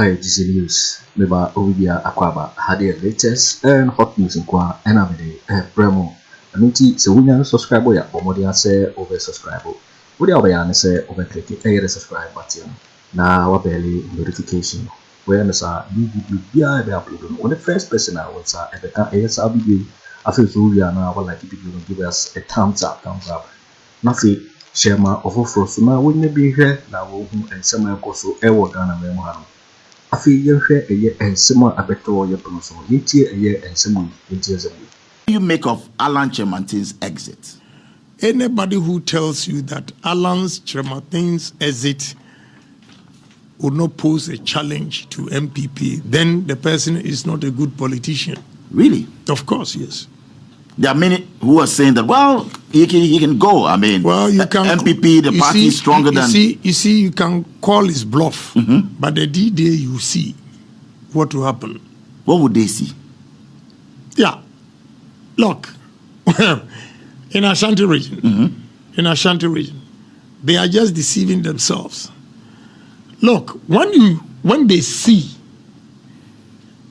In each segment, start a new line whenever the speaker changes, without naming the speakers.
IGC News. Meba Owusu Akwaba had the latest and hot news in Kwa and Amide Bremo. Aminti se wunya subscribe ya omodia se over subscribe. Wodi awaya say over click the subscribe button. Na wabeli notification. Where na sa video bia be upload on the first person I want sa ebeka ASR video. Afi so we are now like video give us a thumbs up. Na fi share ma ofoforo so na wonye bi hwe na wo hu ensema ekoso ewo Ghana memo ha no. Afi ye hwe eye ensema abeto ye pono so yetie eye ensema yetie zebu.
You make of Alan Kyeremanteng's exit?
Anybody who tells you that Alan Kyeremanteng's exit would not pose a challenge to NPP, then the person is not a good politician.
Really?
Of course, yes.
There are many who are saying that, well, he can go. I mean,
well, you can,
NPP, the party is stronger than...
You see, you can call his bluff, but the D-Day you see what will happen.
What would they see?
Yeah. Look, in Ashanti region, they are just deceiving themselves. Look, when they see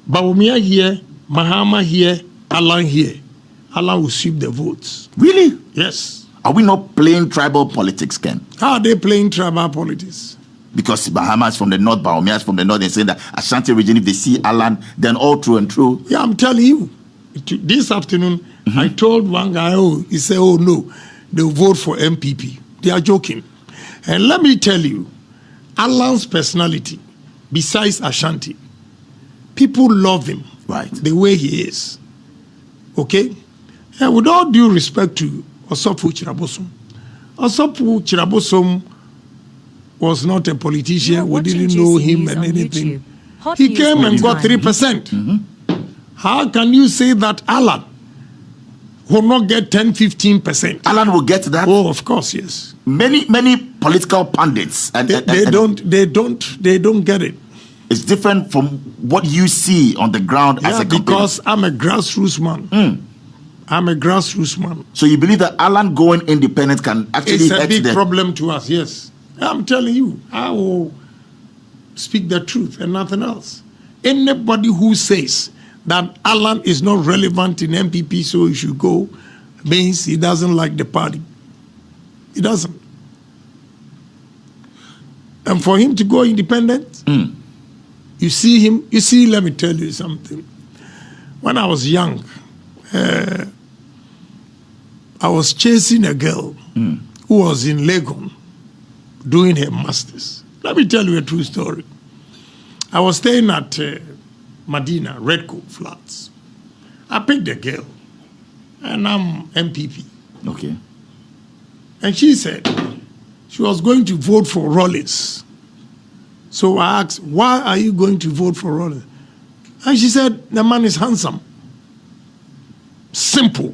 Bawumia here, Mahama here, Alan here, Alan will sweep the votes.
Really?
Yes.
Are we not playing tribal politics, Ken?
How are they playing tribal politics?
Because Mahama is from the north, Bawumia is from the north, and saying that Ashanti region, if they see Alan, then all true and true.
Yeah, I'm telling you. This afternoon, I told one guy, he said, oh no, they'll vote for NPP. They are joking. And let me tell you, Alan's personality, besides Ashanti, people love him,
right,
the way he is. Okay? And with all due respect to Osofo Kyeremanteng, Osofo Kyeremanteng was not a politician. We didn't know him and anything. He came and got 3%. How can you say that Alan will not get 10-15%?
Alan will get that?
Oh, of course, yes.
Many political pundits and
they don't get it.
It's different from what you see on the ground as a campaigner.
Because I'm a grassroots man. I'm a grassroots man.
So you believe that Alan going independent can actually
it's a big problem to us, yes. I'm telling you, I will speak the truth and nothing else. Anybody who says that Alan is not relevant in NPP, so he should go, means he doesn't like the party. He doesn't. And for him to go independent, you see him, let me tell you something. When I was young, I was chasing a girl who was in Legon doing her masters. Let me tell you a true story. I was staying at Medina, Redco Flats. I picked a girl, and I'm MPP.
Okay.
And she said she was going to vote for Rollins. So I asked, why are you going to vote for Rollins? And she said, the man is handsome. Simple.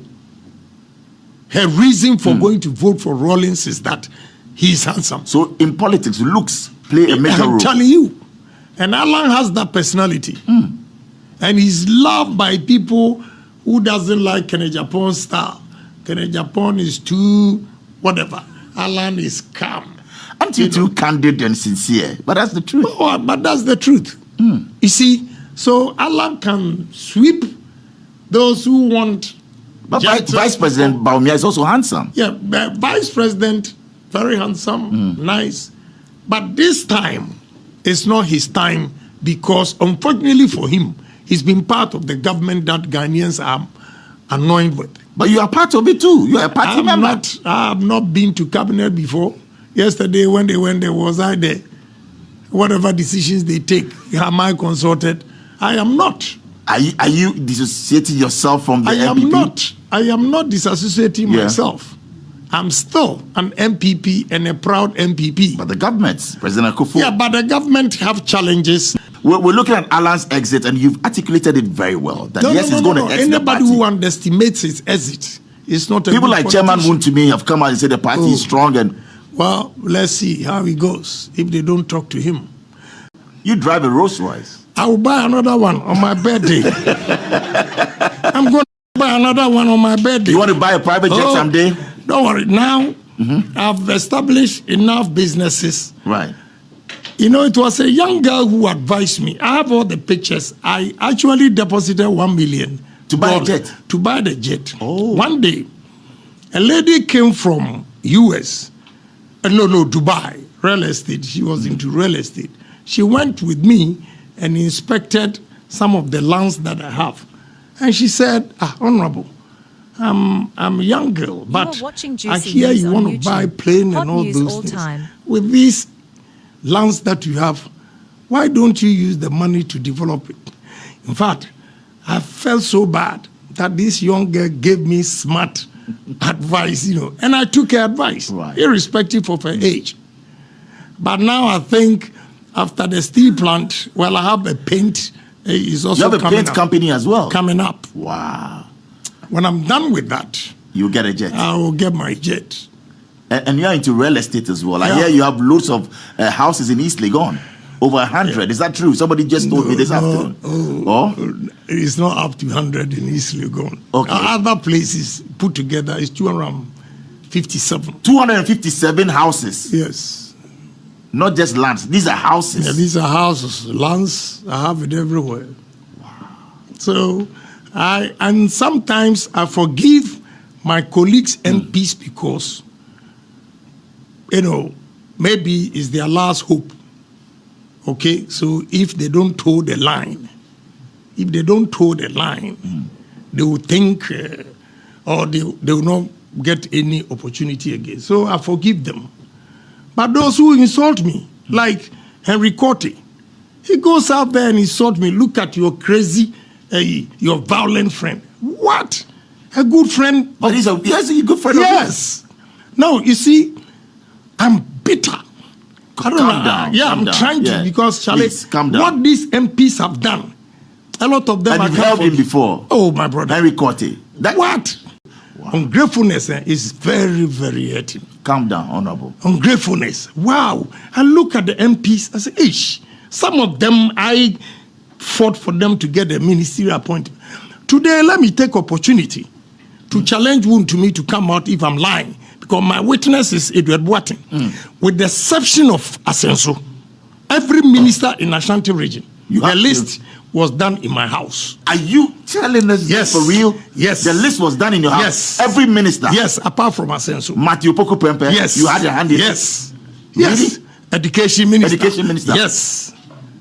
Her reason for going to vote for Rollins is that he's handsome.
So in politics, looks play a major role.
I'm telling you. And Alan has that personality. And he's loved by people who doesn't like Kennedy Agyapong's style. Kennedy Agyapong is too whatever. Alan is calm.
Aren't you too candid and sincere? But that's the truth.
Oh, but that's the truth. You see, so Alan can sweep those who want...
But Vice President Bawumia is also handsome.
Yeah, Vice President, very handsome, nice. But this time, it's not his time because, unfortunately for him, he's been part of the government that Ghanaians are annoyed with.
But you are part of it too. You are a party member.
I have not been to cabinet before. Yesterday, when they went there, was I there? Whatever decisions they take, am I consulted? I am not.
Are you dissociating yourself from the NPP?
I am not dissociating myself. I'm still an MPP and a proud MPP.
But the government, President Akufo...
Yeah, but the government have challenges.
We're looking at Alan's exit, and you've articulated it very well. That he's going to exit the party.
Anybody who underestimates his exit is not a
people like Chairman Woon to me have come out and said the party is strong. And
well, let's see how it goes if they don't talk to him.
You drive a Rolls Royce. I
will buy another one on my birthday. I'm going to buy another one on my birthday.
You want to buy a private jet someday?
Don't worry. Now, I've established enough businesses.
Right.
You know, it was a young girl who advised me. I have all the pictures. I actually deposited 1 million
to buy a jet.
To buy the jet.
Oh.
One day, a lady came from US. Dubai. Real estate. She was into real estate. She went with me and inspected some of the lands that I have. And she said, Honorable, I'm a young girl, but I hear you want to buy plane and all those things. With these lands that you have, why don't you use the money to develop it? In fact, I felt so bad that this young girl gave me smart advice, and I took her advice, irrespective of her age. But now I think after the steel plant, well, I have a paint. Is also
you have a paint company as well?
Coming up.
Wow.
When I'm done with that,
you get a jet.
I will get my jet.
And you're into real estate as well. I hear you have loads of houses in East Legon. Over 100. Yeah. Is that true? Somebody just told me this afternoon.
It's not up to 100 in East Legon.
Okay.
Other places put together is 257.
257 houses?
Yes.
Not just lands. These are houses.
Yeah, these are houses. Lands, I have it everywhere.
Wow.
So, and sometimes I forgive my colleagues MPs because, maybe it's their last hope. Okay, so if they don't toe the line, they will think or they will not get any opportunity again. So I forgive them. But those who insult me, like Henry Korte, he goes out there and insults me. Look at your crazy, your violent friend. What? A good friend?
But he's a good friend.
Yes. No, you see, I'm bitter.
Calm down.
Yeah, I'm trying to because Charlie, what these MPs have done, a lot of them
and
are
you've helped him before.
Oh, my brother.
Henry Korte.
What? Wow. Ungratefulness is very, very hurting.
Calm down, Honorable.
Ungratefulness. Wow. I look at the MPs, I say, ish. Some of them, I fought for them to get a ministerial appointment. Today, let me take opportunity to challenge one to me to come out if I'm lying. Because my witness is Edward Boateng. With the exception of Asenso, every minister in Ashanti region, the list was done in my house. Are
you telling us this for real?
Yes.
The list was done in your house?
Yes.
Every minister?
Yes, apart from Asenso.
Matthew Poku Prempeh?
Yes.
You had your hand in it?
Yes.
Really?
Yes. Education minister.
Education minister?
Yes.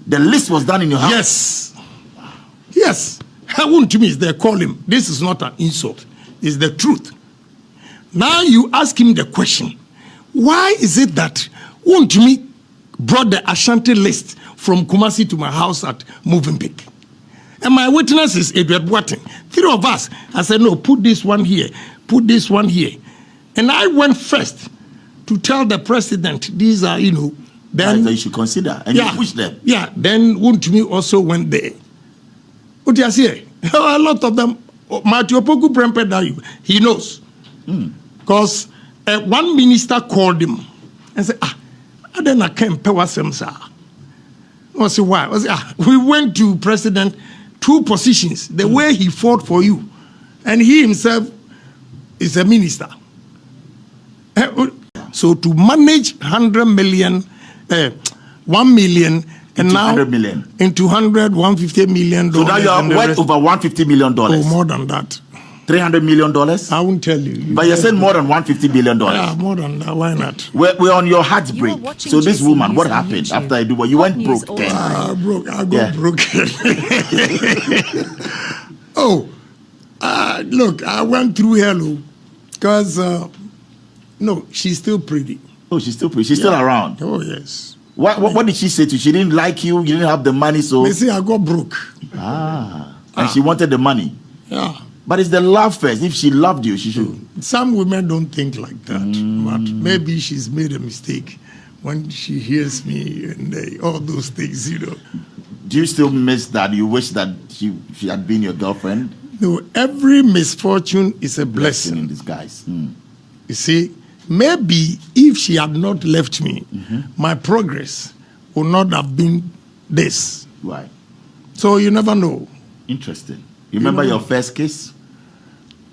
The list was done in your house?
Yes. Yes. How wouldn't to me is they call him? This is not an insult. It's the truth. Now you ask him the question, why is it that Wontumi brought the Ashanti list from Kumasi to my house at Movenpick? And my witness is Edward Boateng. 3 of us, I said, no, put this one here, put this one here. And I went first to tell the president, these are, then...
you should consider, and you push them.
Yeah, then Wontumi also went there. What do you say? A lot of them, Matthew Poku Prempeh, he knows. Because one minister called him and said, I don't can't pay what Mensah. I said, why? I said, we went to president 2 positions, the way he fought for you. And he himself is a minister. So to manage 100 million, 1 million, and now
100 million.
Into 150 million.
So now you are worth over $150 million.
Oh, more than that.
$300 million?
I won't tell you.
But you're saying more than $150 billion?
Yeah, more than that. Why not?
We're on your heartbreak. So this woman, what happened after I do what? You went broke.
I got broke. Look, I went through hello. Because, no, she's still pretty.
Oh, she's still pretty. She's still around?
Oh, yes.
What did she say to you? She didn't like you? You didn't have the money, so...
They say I got broke.
And she wanted the money?
Yeah.
But it's the love first. If she loved you, she should.
Some women don't think like that. But maybe she's made a mistake when she hears me and all those things,
Do you still miss that? You wish that she had been your girlfriend?
No, every misfortune is a blessing
in disguise.
You see, maybe if she had not left me, my progress would not have been this.
Right.
So you never know.
Interesting. You remember your first kiss?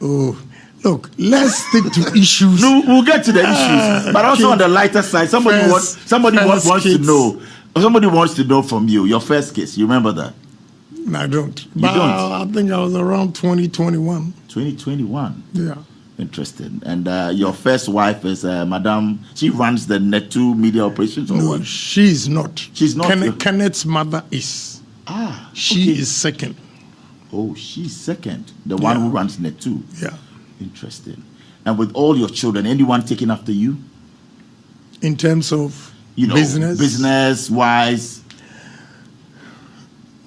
Oh, look, let's stick to issues.
No, we'll get to the issues. But also on the lighter side, somebody wants to know, Somebody wants to know from you, your first kiss. You remember that?
No, I don't.
You
But
don't?
I think I was around 2021.
2021.
Yeah.
Interesting. And your first wife is Madame. She runs the Net2 media operations, or
No,
what?
she's not.
She's not.
Kenneth's mother is. She is second.
Oh, she's second. The one who runs Net2.
Yeah.
Interesting. And with all your children, anyone taking after you?
In terms of
business-wise?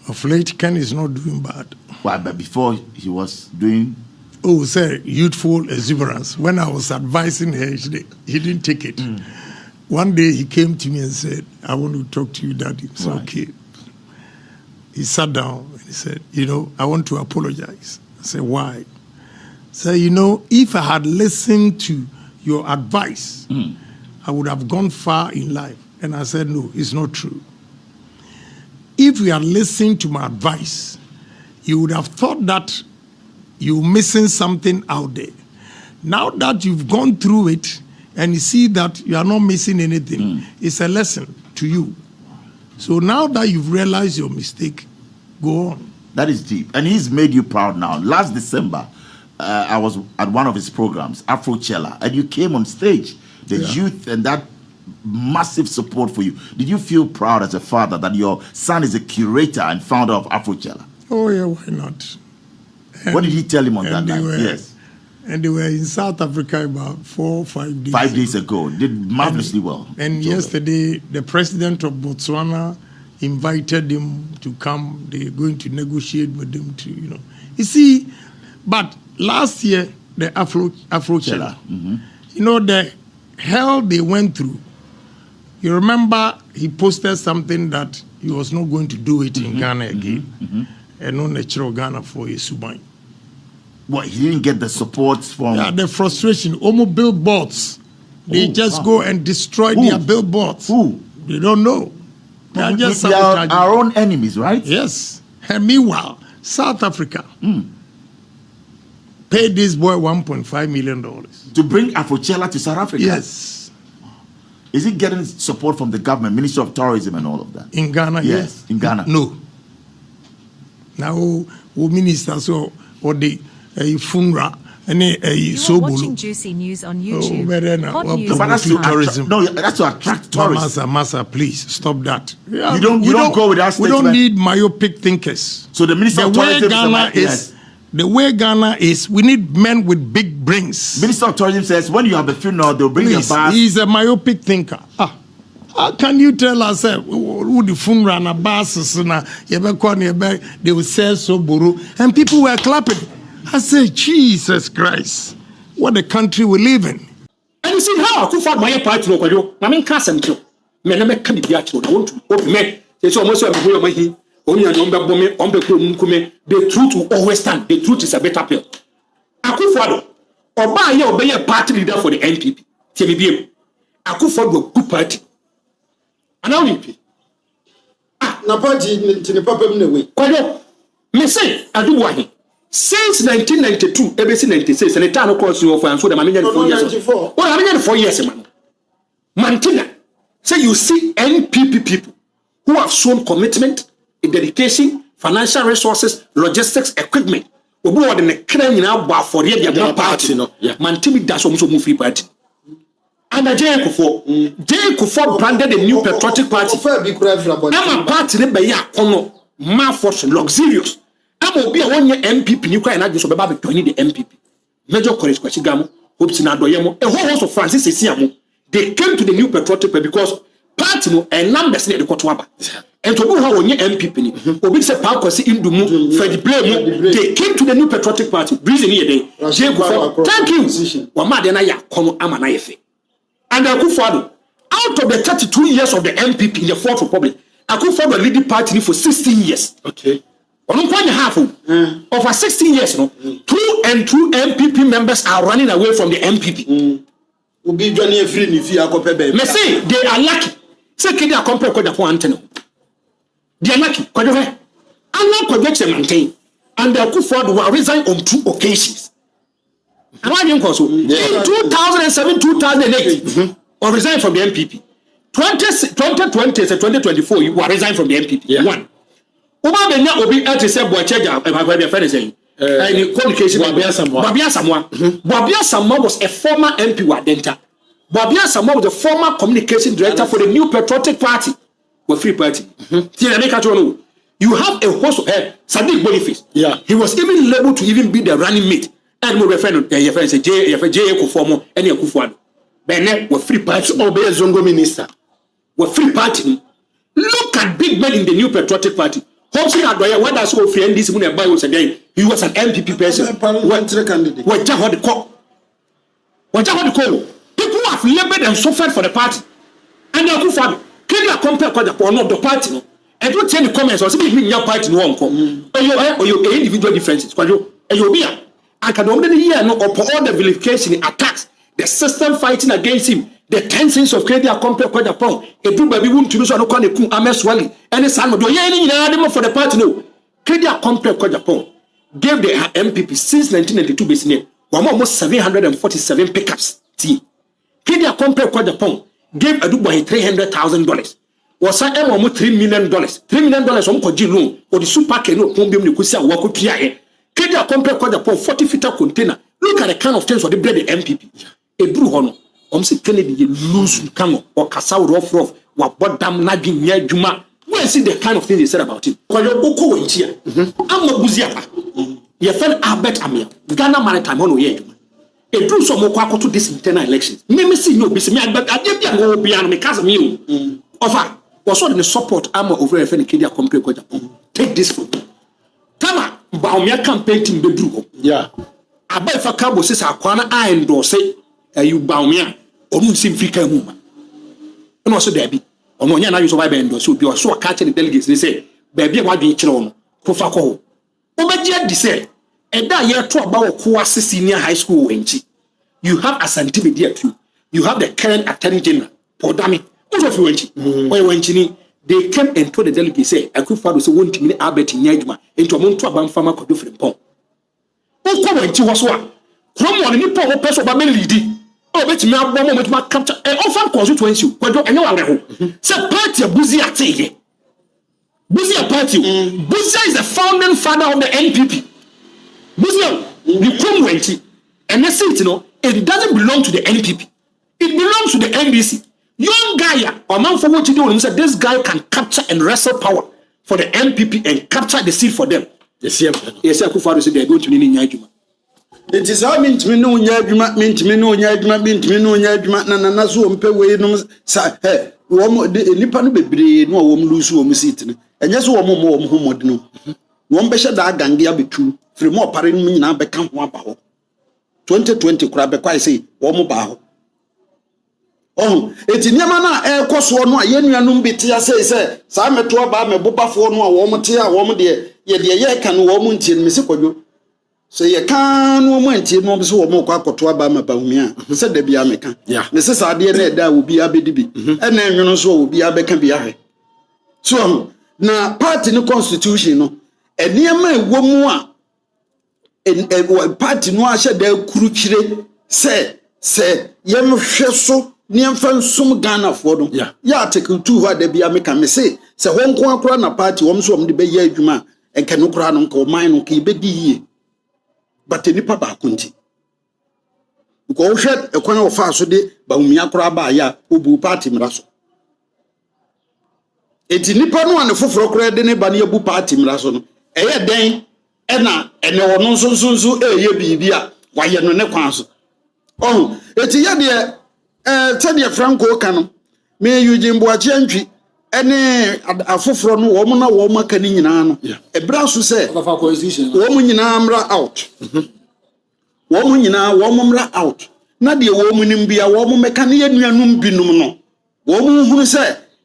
Of late, Ken is not doing bad.
Well, but before he was doing...
Oh, sir, youthful exuberance. When I was advising her, he didn't take it. One day he came to me and said, I want to talk to you, Daddy. I said, okay. He sat down and he said, I want to apologize. I said, why? So, if I had listened to your advice, I would have gone far in life. And I said, no, it's not true. If you had listened to my advice, you would have thought that you're missing something out there. Now that you've gone through it and you see that you are not missing anything, it's a lesson to you. So now that you've realized your mistake, go on.
That is deep. And he's made you proud now. Last December, I was at one of his programs, Afriyie, and you came on stage. The youth and that massive support for you. Did you feel proud as a father that your son is a curator and founder of Afriyie?
Oh, yeah, why not?
What did he tell him on that night? Yes.
And they were in South Africa about 4 or 5 days
5 days ago. Did marvelously well.
And yesterday, the president of Botswana invited him to come. They're going to negotiate with him to, You see, but last year, the Afriyie, the hell they went through. You remember he posted something that he was not going to do it in Ghana again. And no natural Ghana for a Subai.
What, he didn't get the support from...
Yeah, the frustration. Almost billboards. They just go and destroy their billboards.
Who?
They don't know. They are just
they are our own enemies, right?
Yes. And meanwhile, South Africa paid this boy $1.5 million.
To bring Afriyie to South Africa?
Yes.
Is he getting support from the government, Ministry of Tourism and all of that?
In Ghana,
yes. In Ghana?
No. Now, ministers or the funeral and
you are watching Juicy News on YouTube.
That's to attract tourists.
Massa, please stop that.
You don't go with that statement.
We don't need myopic thinkers.
So the Minister of Tourism
the way Ghana is, we need men with big brains.
Minister of Tourism says when you have a funeral, they'll bring a bath.
He's a myopic thinker. How can you tell us who the funeral and a basis they will say so buru and people were clapping? I say, Jesus Christ, what a country we live in.
And you see how Akufo Addo my part no kwado. Na me nka asem me na me ka bibia kiro na wontu obi me say almost we go mahi oni an ombe bome ombe kro munkume. The truth will always stand. The truth is a better pill. Akufo Addo oba ye obeye party leader for the NPP. Tie me biem. Akufo Addo good party. Ana NPP.
Na party ni papa me we.
Kwado me say adu wahi. Since 1992, ABC 96, and the time of course you offer and so the Maminian 4 years. Oh, Maminian 4 years, man. Mantina. Say you see NPP people who have shown commitment, dedication, financial resources, logistics, equipment. We go on the crane now for the party. Mantimi does almost move free party. And the J. Akufo branded a new patriotic party. I'm a party that by Yakono, malfortune, luxurious. I'm be a 1 year MPP. You can't just be joining the MPP. Major College Kwachigamo, hopes in Adoyamo, a whole host of Francis Isiamo. They came to the new patriotic party because party and numbers near the Kotwaba. And to go how on your MPP, Obi se Pakosi in Dumu, for the blame, they came to the new patriotic party. Reason here, thank you. Wamadena Kono Amanaife. And Akufo Addo, out of the 32 years of the MPP in the Fourth Republic, Akufo Addo led the party for 16 years.
Okay.
On 1.5 over 16 years, no, 2 MPP members are running away from the MPP. Me say they are lucky. Say Kennedy Agyapong Kojo Kyeremanteng. They are lucky. Kojo Kyeremanteng and Akufo Addo were resigned on 2 occasions. And why didn't so? In 2007, 2008, or resigned from the MPP. 2020 to 2024, you were resigned from the NPP. Yeah. One. Benya obi ati se Boakye Agyarko and communication Babia Samoa was a former MP Wadenta. Babia Samoa was the former communication director for the New Patriotic Party, or Free Party. You have a host of Sadiq Boniface. Yeah. He was even labeled to even be the running mate. And we refer to your friends J. Akufo and Akufo Addo. Bene were Free Party or be a Zongo minister. Were Free Party. Look at big men in the New Patriotic Party. Hopefully, what does so friend this money buy was a day? He was an MPP person. Parliamentary candidate. What the call? People have labored and suffered for the party. And they are can you compare Agyapong the party? And don't tell the comments or something in your party no one come. Or your individual differences. And you'll be I can only hear no up all the vilification attacks, the system fighting against him. The tensions of Kennedy Agyapong, a group baby won't to lose on the Ameswali, and a son of the for the party. No, Kennedy Agyapong gave the MPP since 1992 business almost 747 pickups. Kennedy Agyapong gave a Dubai $300,000. Was I almost $3 million? $3 million on Kojo loan or the super canoe, Pombium Kusia, Kwaku Annan. Kennedy Agyapong 40 feet container. Look at the kind of things for the bread the MPP. A brew honor. See Kennedy lose Kano or Kasau rough what bottom nagging near Juma. Where see the kind of things they said about him? I'm not Buziapa. Your friend Albert Amir, Ghana Maritime on ye. A drew some more Kwaku to this internal elections. Maybe see no business, but I did go beyond because of you. Offer was all in the support armor over a friend Kennedy Agyapong. Take this from me. Tama, Bawumia campaign team bedroom. Yeah. I bet for Cabo says Akwana I endorse you Bawumia. Onu sim frika mu ma no so da bi ono nya na you so by bend so bi o so catch the delegates they say baby wa dwen kire ono ko fa ko ho obegia di say e da ye to aba wo ko senior high school wenchi you have a scientific too you have the current attorney general podami what of wenchi why wenchi ni they came and told the delegates say Akufo Addo say won timi Albert Nyaduma into mo to aba mfama Kojo Kyeremanteng o ko wenchi wo so a from one ni po person ba me lead. Oh, bet me abom met ma capture e offer constituency Kojo enye wa reho say party Buzia tie Buzia party Buzia is the founding father of the NPP Buzia the community and the seat it doesn't belong to the NPP it belongs to the NDC young guy or man for what you do and said this guy can capture and wrestle power for the NPP and capture the seat for them yes Akufo Addo said they are going to need Nyaduma.
It is how meant me no Nyaduma, na so mpe we no sa he wo mo nipa no bebre no wo mo lusu wo mo seat ne enye so wo mo homod no wo mbe hye da gange abetu firi mo pare no nyina be ka ho aba ho 2020 kura be kwai sei wo mo ba ho eti niama na ekoso no ayenuanum beti asei se sa meto aba mebobafo no a wo mo te a wo mo de ye ka no wo mo ntie me se Kojo so ye kan wo mo ntie no be so wo mo kwa akoto aba ma Bawumia se da bia meka me se sa de na da obi abedi bi na enwono so obi abeka bia hwe so na party no constitution no eniama ewo mu a party no a hye da kuru kire se yem hwe so niamfa nsum Ghana for no ya article 2 ho da bia meka me se honko akora na party wo so wo de be ye adwuma enka no kora no nka o man no ka ibedi yie but nipa ba kunti ko wo hwet ekwana wo fa so de Bawumia kora ba ya obu party mra so eti nipa no ane foforo kora de ne ba ne abu party mra so no eye den ene wono nso eye bibia wa ye no ne kwan so eti ye de tede Franco kanu me Eugene Boakye antwi ene afoforo no wo mo na wo maka ni nyina no ebra so se wo mo nyina mra out wo mo nyina wo mo mra out na de wo mo nim bia wo mo meka ne yanuanum binum no wo mo hunu se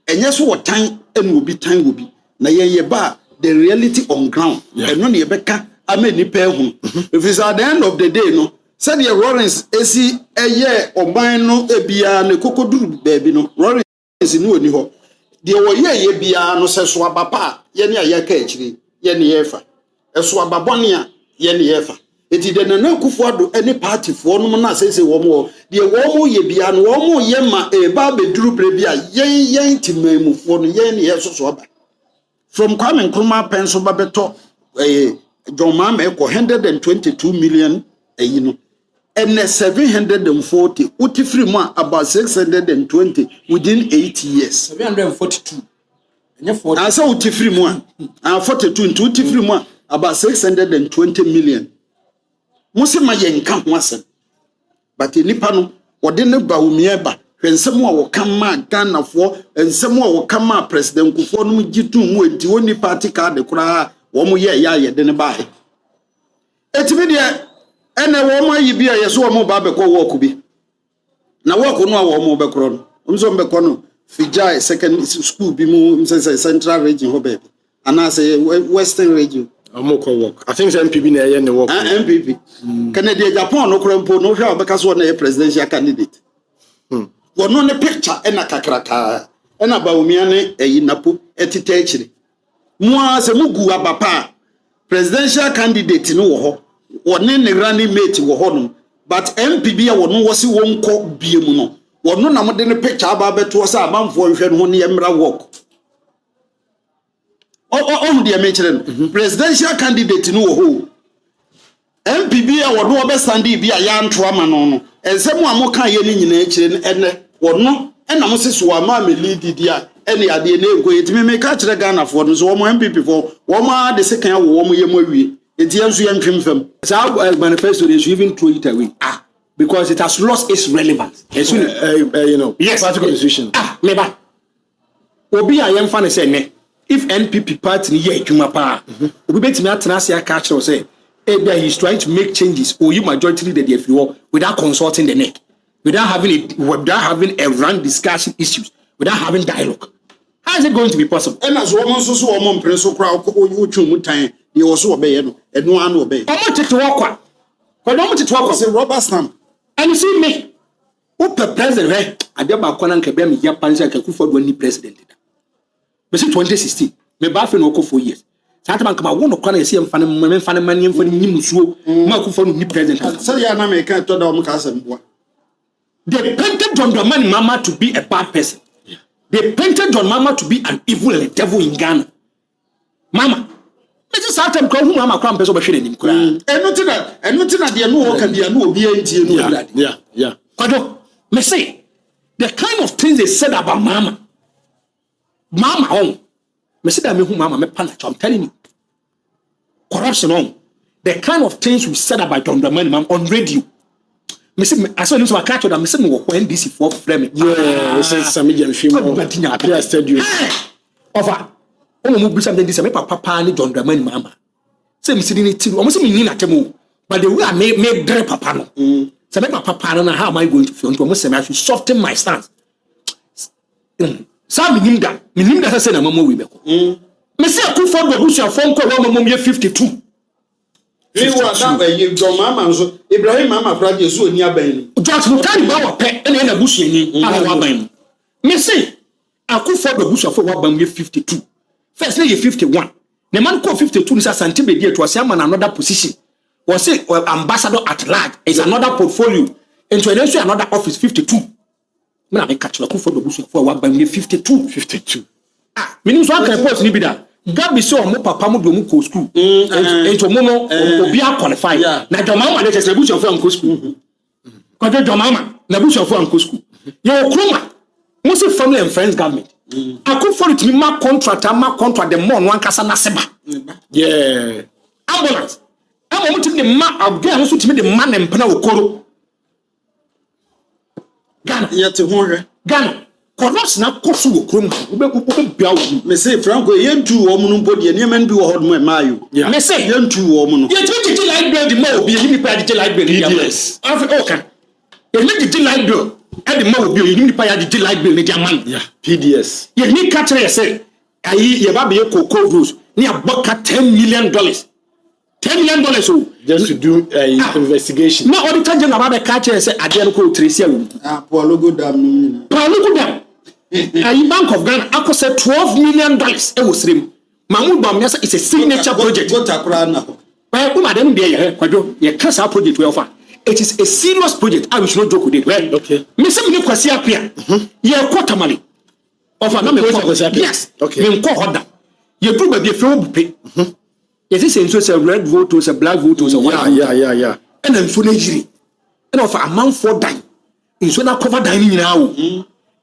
enye so wotan ene obi tan obi na ye ba the reality on ground eno ne beka amani pa ehunu if it's at the end of the day no said the Lawrence esi eye oban no ebia ne kokoduru baabi no Lawrence ni oni ho de wo ye bia no se so abapa ye ne ayaka akiri ye ne yefa eso ababone a ye ne yefa eti de na Akufo Addo any party for no na say wo mo de wo mo ye bia no wo mo ye ma e ba be duru pre bia yen timamu for no yen ne yeso so ba from Kwame Nkrumah penso ba beto John Mahama eko 122 million you know and 740 uti free mo about 620 within 8 years
742
I say uti free mo 42 into uti free mo about 620 million Musima yenka ho asem but nipa no wode ne Bawumia ba hwensem a wo kama Ghana fo ensem a wo kama president Akufo no gitu mu enti woni party card kura wo mo ye ya de ne ba he etimi de ene wo mo ayi bia yeso wo mo ba be ko work bi na work no a wo mo be kro no umso be ko no Fijai second school bi mu say central region ho be ana say western region
amoko work I think NPP na ye ne work
NPP Kennedy Agyapong no krampo no hwa obeka so na presidential candidate wono ne picture ena kakraka ena Bawumia ne NAPO etita ekire mua se mugu abapa presidential candidate no wo ho woni ne running mate wo ho no but NPP ya wono wo si wonko biemu no wono na mo de ne picture aba beto sa amanfo nhwe no ho ne yemra work on the mention presidential candidate no ho MPB a wono obe standi bi a ya nto ama no no ensemu amoka ye ni nyina ekire ene wono ena mo seso ama me lead dia ene ade na ego yetimi me ka kire Ghana for no so wo MPP for wo ma de second wo mo ye mo awie enti enso ye ntwemfam
so manifesto they should even throw it away because it has lost its relevance you know yes party constitution meba obi a yemfa ne say ne if NPP party ni ye adwuma pa obi betimi atena se aka kire say he's trying to make changes or you majority leader the FUO without consulting the NEC, without having a run discussion issues, without having dialogue. How is it going to be possible?
And as woman so woman preso crowd you chumutan you also obey no and no one obey.
I want to walk
say rubber stamp.
And you see me who the president I dey ba kwana nke be me ya panza ke Akufo Addo ni president. But 2016 me ba fe no ko 4 years. Santama kama wono kwana yesi mfane mani mfane nyimusuo ma Akufo ni president
so ya na me ka to da ka asem
they painted John Dramani Mahama to be a bad person. They painted John Mahama to be an evil and a devil in Ghana. Mama Mrs. Satem ko hu Mahama kwa mpeso be hwere nim kura
enotina de no work bia no obi antie no
yeah Kojo me say the kind of things they said about Mahama me say that me hu Mahama me pana I'm telling you corruption on the kind of things we said about John Dramani Mahama on radio. Me say I saw him so I catch that me say me work when DC for frame.
Yeah, say Sammy Gyamfi I said you.
Over. Omo mu bi something this me papa ni John Dramani Mahama. Say me sitting it omo say me ni na temu. But the way I make dre papa no. Say me papa no how am I going to feel? Omo say I should soften my stance. Sammy minimda say na mama we be ko. Me say Akufo Addo busia phone call wa mama me 52.
We were that you John Mahama so Ibrahim Mahama praje so oni aban ni.
Just no carry ba wa pe ene na busia ni ala wa ban. Me say Akufo Addo busia for wa ban me 52. First na 51. The man call 52 ni Asante be there to say am another position. Was say ambassador at large is another portfolio. Into another office 52. Me na me catch Akufo Addo busia for wa ban me 52. Meaning so can post ni bi da. Gabi so mo papa mo do mo ko school. Ento mo no obi a qualify. Na John Mahama dey say bush of am school. Kwajo John Mahama na bush of am school. Your Nkrumah mo say family and friends government. Akufo Addo me ma contract the more no ankasa na seba.
Yeah.
Ambulance. Am mo timi the ma again so timi the man empana okoro. Ghana.
Yet ho
Ghana. Corruption na kosu okrom. Ube bia wo.
Me say Franco yentu wo mu no body ne man bi wo hod moemayo.
Me say
yentu wo mu no.
Yetimi titi light bill the ma obi yimi pa the light bill.
Yes.
Okay. Yetimi titi light bill e the ma obi yimi pa the light bill ne dia man.
Yeah. PDS.
Yemi ka kire say ayi ye ba be cocoa rules ni aboka $10 million. $10 million so
just to do investigation.
Na auditor general ba be ka kire say ade no ko tresi awu.
Paulo go dam no.
Paulo go dam. A Bank of Ghana across $12 million. It was him. Mahmoud Bawumia said it's a signature project.
Go takura na.
Well, madam, dear, Kwajo, your cancer project we offer. It is a serious project. I will not joke with it. Well, okay. Miss me kwasi apia. Ye quarter money. Offer no me kwasi apia. Yes. Okay. Me ko order. Ye do be feel pay. Yes, it's a red vote or a black vote or a white. Yeah. And then so Nigeria. And offer amount for dine. In so na cover dining now.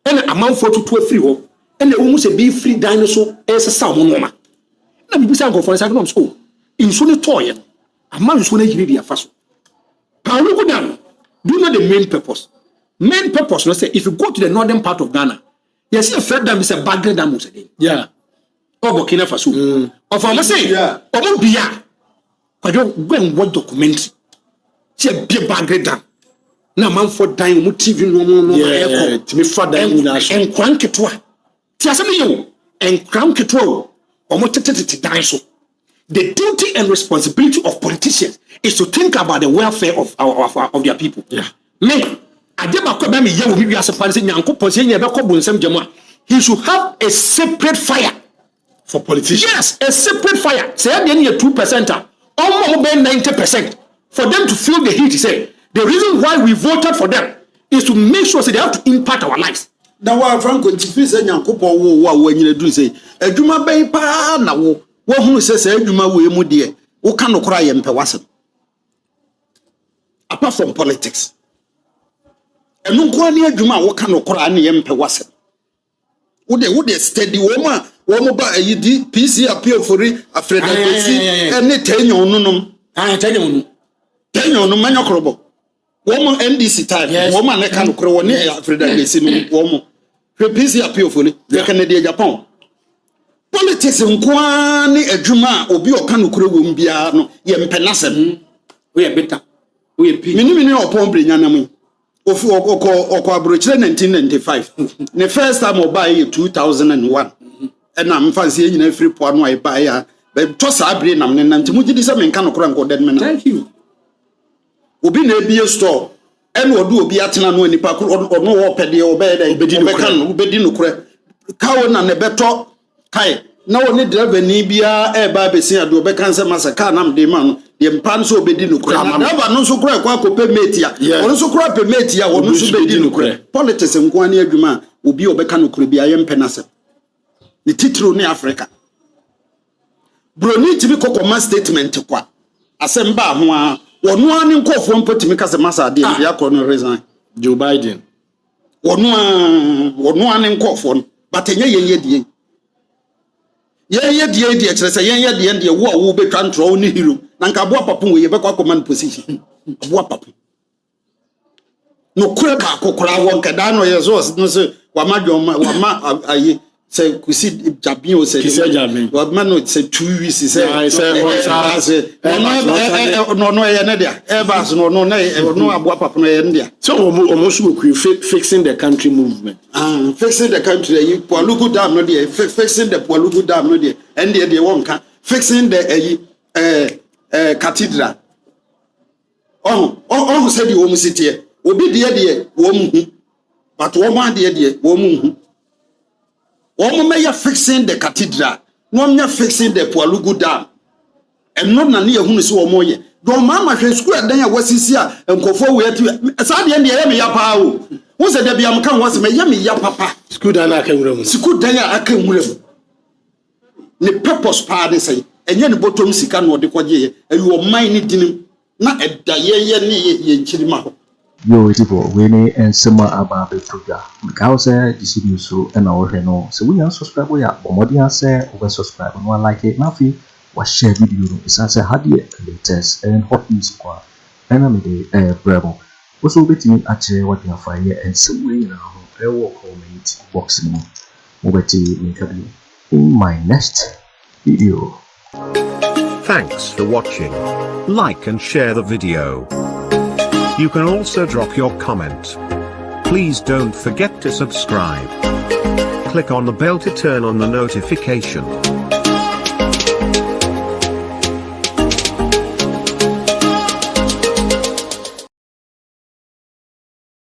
And amount for to free ho. And the almost a be free dinosaur as a salmon woman. Na me bisa go for second school. In so ne toy. Amount so Nigeria dia faso. How do you know the main purpose? Main purpose, let's say, if you go to the northern part of Ghana, you see a third dam is a Bagre dam. Yeah. Or Burkina Faso. Or for let's say, or Bia. I don't go and watch documentary. See a big Bagre dam. Now, man for dying, TV, no, to me, father, and Cranketwa. Tiasami, you, and Cranketwa, or more to die so. The duty and responsibility of politicians is to think about the welfare of their people. Yeah. Me, he should have a separate fire
for politicians.
Yes, a separate fire. Say they need a 2%, almost 90%, for them to feel the heat. Say the reason why we voted for them is to make sure that they have to impact our lives.
Now, what Franco say Nyankopo when you do say, a Juma Bay pa now. What who says Juma we mudie, who can cry and pewasem. Apart from politics. And no go near Juma, what can cry and pewasem. Would they steady woman, woman by a PC appeal for it, afraid and they tell you no. I tell you no manocrobo. Woman NDC time, woman I can't crow near afraid that they see woman. PC appeal for it, the Kennedy Agyapong. Politics nkwani adwuma obi okanu kure wo mbia no ye mpenasem we better we pi mini opombre nyanam ofu okọ abrochire 1995 the first time oba ye 2001 and am fancy nyina free po anu ai ba ya to sa abre nam ne nanti mugidi se menka no kora nko den me na thank you obi na ebie store en odu obi atena no nipa ono wo pede obey dey obedi no kora kawo na ne beto kai na woni driver ni bia e ba besin ado be kan se masaka nam de man de mpan so obedi no kura na driver no so kura kwa akopɛ metia won so kura pɛ metia won so bedi no kura politics nko ani adwuma obi obeka no kura bia ye mpenase ni titiro ni Africa broni tibi kokoma statement kwa asem ba ho a wono ani nkofo mpotimi kase masa de bia kɔ no resign Joe Biden wono ani nkofo but enye ye die ye die kire say ye die wo betwa ntro ni hero na nka aboa papu we ye be kwa command position aboa papu no kure ba kokora won kada no ye so no say wa ayi say kusi jabin o say wa ma no say 2 weeks say no ye na dia e ba so no aboa papu no ye ndia
so almost fixing the country movement.
Fixing the country, you Pualugu Dam, no dear, fixing the Pualugu Dam, no dear, and the won't fixing the cathedral. Oh, said the woman sit here, will be dear, woman, but woman, dear, woman. Woman may fixing the cathedral, no mere fixing the Pualugu Dam, and not near whom is so more. Don't mamma can square then was here and go forward to Sadi and the Aremeyaw. Who said that Biam was a yummy ya papa? Scoot and I can room. Scoot then I can room. The purpose party say, and yen bottom sican or the quaye, and you are mining dinner, not a day in Chilima.
Yo, it for Winnie and Summer about the Tuga. Mikause, this so and our Reno. So we are subscribe we are Modia say over subscribe and one like it. Nafi was share video. It's as a hardly latest and hot news. And I'm the bravo. Also, betting at what you are fire and some way now. I will comment boxing over in my next video.
Thanks for watching. Like and share the video. You can also drop your comment. Please don't forget to subscribe. Click on the bell to turn on the notification.